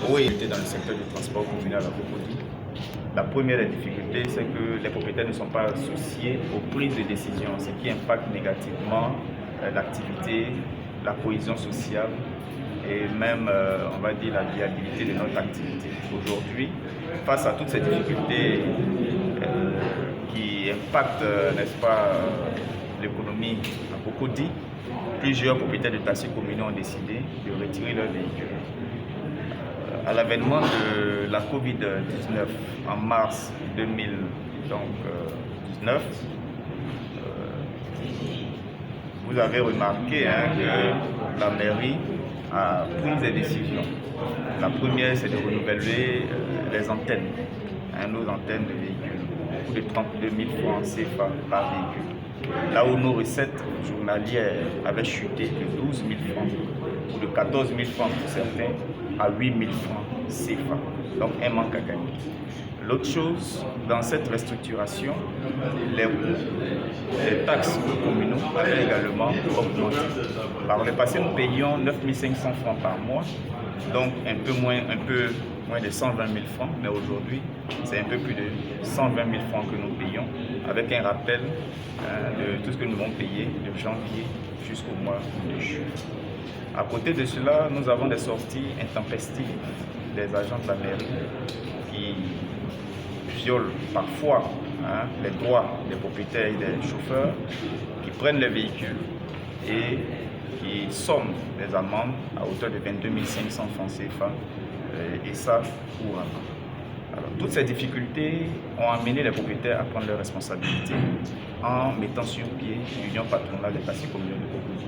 Oui, j'étais dans le secteur du transport communal à Cocody. La première des difficultés, c'est que les propriétaires ne sont pas associés aux prises de décision, ce qui impacte négativement l'activité, la cohésion sociale et même, on va dire, la viabilité de notre activité. Aujourd'hui, face à toutes ces difficultés qui impactent, n'est-ce pas, l'économie à Cocody, plusieurs propriétaires de taxis communaux ont décidé de retirer leurs véhicules. À l'avènement de la Covid-19 en mars 2019, vous avez remarqué que la mairie a pris des décisions. La première, c'est de renouveler les antennes, nos antennes de véhicules, coût de 32 000 francs CFA par véhicule. Là où nos recettes journalières avaient chuté de 12 000 francs ou de 14 000 francs pour certains à 8 000 francs CFA. Donc un manque à gagner. L'autre chose, dans cette restructuration, les taxes communaux avaient également augmenté. Par le passé, nous payions 9 500 francs par mois, donc un peu moins de 120 000 francs, mais aujourd'hui, c'est un peu plus de 120 000 francs que nous payons, avec un rappel de tout ce que nous avons payé de janvier jusqu'au mois de juillet. À côté de cela, nous avons des sorties intempestives des agents de la mairie qui violent parfois les droits des propriétaires et des chauffeurs, qui prennent les véhicules et qui somment des amendes à hauteur de 22 500 francs CFA, et ça couramment. Alors, toutes ces difficultés ont amené les propriétaires à prendre leurs responsabilités en mettant sur pied l'Union patronale des taxis communaux de Cocody.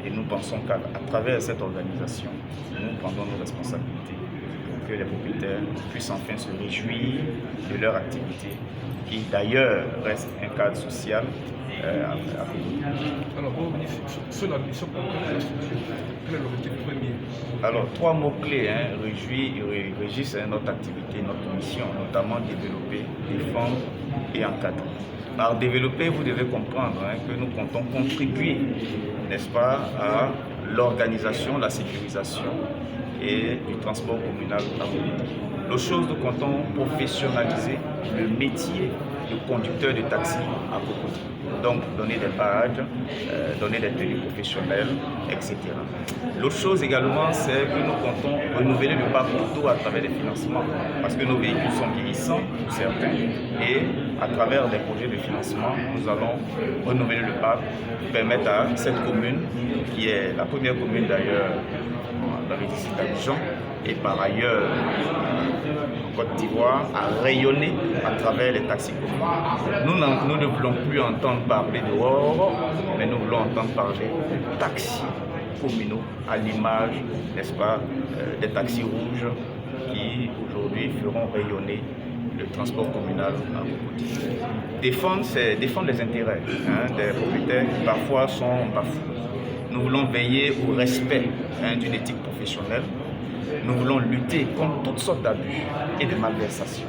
Et nous pensons qu'à travers cette organisation, nous prendrons nos responsabilités pour que les propriétaires puissent enfin se réjouir de leur activité, qui d'ailleurs reste un cadre social à Cocody. Alors, pour revenir sur la mission concrète de la structure, quel est l'objectif premier? Alors, trois mots-clés régissent notre activité, notre mission, notamment développer, défendre et encadrer. Par développer, vous devez comprendre que nous comptons contribuer, n'est-ce pas, à l'organisation, la sécurisation et du transport communal à Cocody. L'autre chose, nous comptons professionnaliser le métier de conducteur de taxi à Cocody. Donc, donner des badges, donner des tenues professionnelles, etc. L'autre chose également, c'est que nous comptons renouveler le parc auto à travers des financements, parce que nos véhicules sont vieillissants, pour certains, et à travers des projets de financement, nous allons renouveler le parc pour permettre à cette commune, qui est la première commune d'ailleurs dans le district d'Abidjan, et par ailleurs en Côte d'Ivoire, à rayonner à travers les taxis communaux. Nous ne voulons plus entendre parler de Woro, mais nous voulons entendre parler de taxis communaux, à l'image, n'est-ce pas, des taxis rouges qui aujourd'hui feront rayonner le transport communal à Cocody. Défendre, c'est défendre les intérêts des propriétaires qui parfois sont bafoués. Nous voulons veiller au respect d'une éthique professionnelle. Nous voulons lutter contre toutes sortes d'abus et de malversations.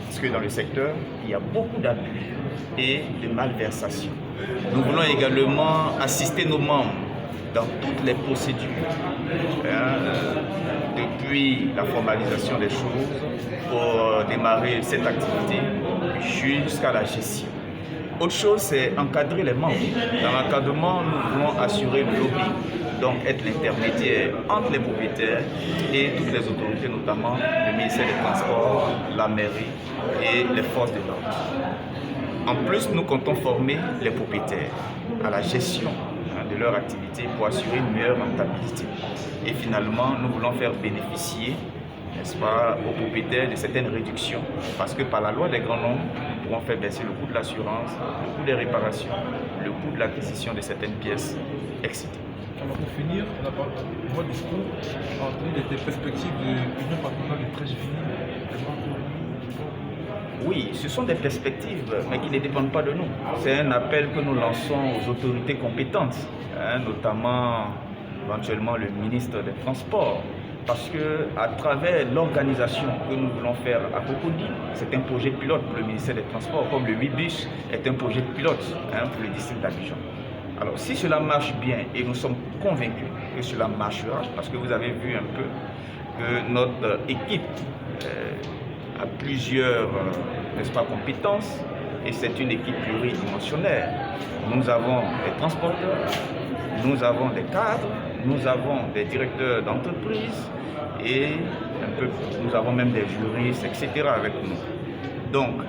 Parce que dans le secteur, il y a beaucoup d'abus et de malversations. Nous voulons également assister nos membres dans toutes les procédures, depuis la formalisation des choses pour démarrer cette activité jusqu'à la gestion. Autre chose, c'est encadrer les membres. Dans l'encadrement, nous voulons assurer le lobby, donc être l'intermédiaire entre les propriétaires et toutes les autorités, notamment le ministère des Transports, la mairie et les forces de l'ordre. En plus, nous comptons former les propriétaires à la gestion de leur activité pour assurer une meilleure rentabilité. Et finalement, nous voulons faire bénéficier, n'est-ce pas, aux propriétaires de certaines réductions, parce que par la loi des grands nombres, nous pourrons faire baisser le coût de l'assurance, le coût des réparations, le coût de l'acquisition de certaines pièces, etc. Alors pour finir, votre discours a entraîné des perspectives de l'Union patronale de 13 juillet. Oui, ce sont des perspectives, mais qui ne dépendent pas de nous. C'est un appel que nous lançons aux autorités compétentes, notamment éventuellement le ministre des Transports, parce que à travers l'organisation que nous voulons faire à Cocody, c'est un projet pilote pour le ministère des Transports, comme le 8 bus est un projet pilote pour le district d'Abidjan. Alors si cela marche bien, et nous sommes convaincus que cela marchera, parce que vous avez vu un peu que notre équipe a plusieurs n'est-ce pas, compétences et c'est une équipe pluridimensionnelle. Nous avons des transporteurs, nous avons des cadres, nous avons des directeurs d'entreprise et nous avons même des juristes, etc. avec nous. Donc,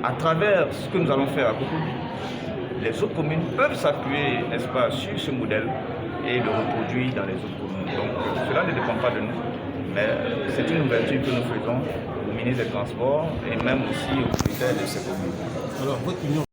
à travers ce que nous allons faire à Cocody, les autres communes peuvent s'appuyer, n'est-ce pas, sur ce modèle et le reproduire dans les autres communes. Donc, cela ne dépend pas de nous, mais c'est une ouverture que nous faisons au ministre des Transports et même aussi au ministère de ces communes. Alors, votre union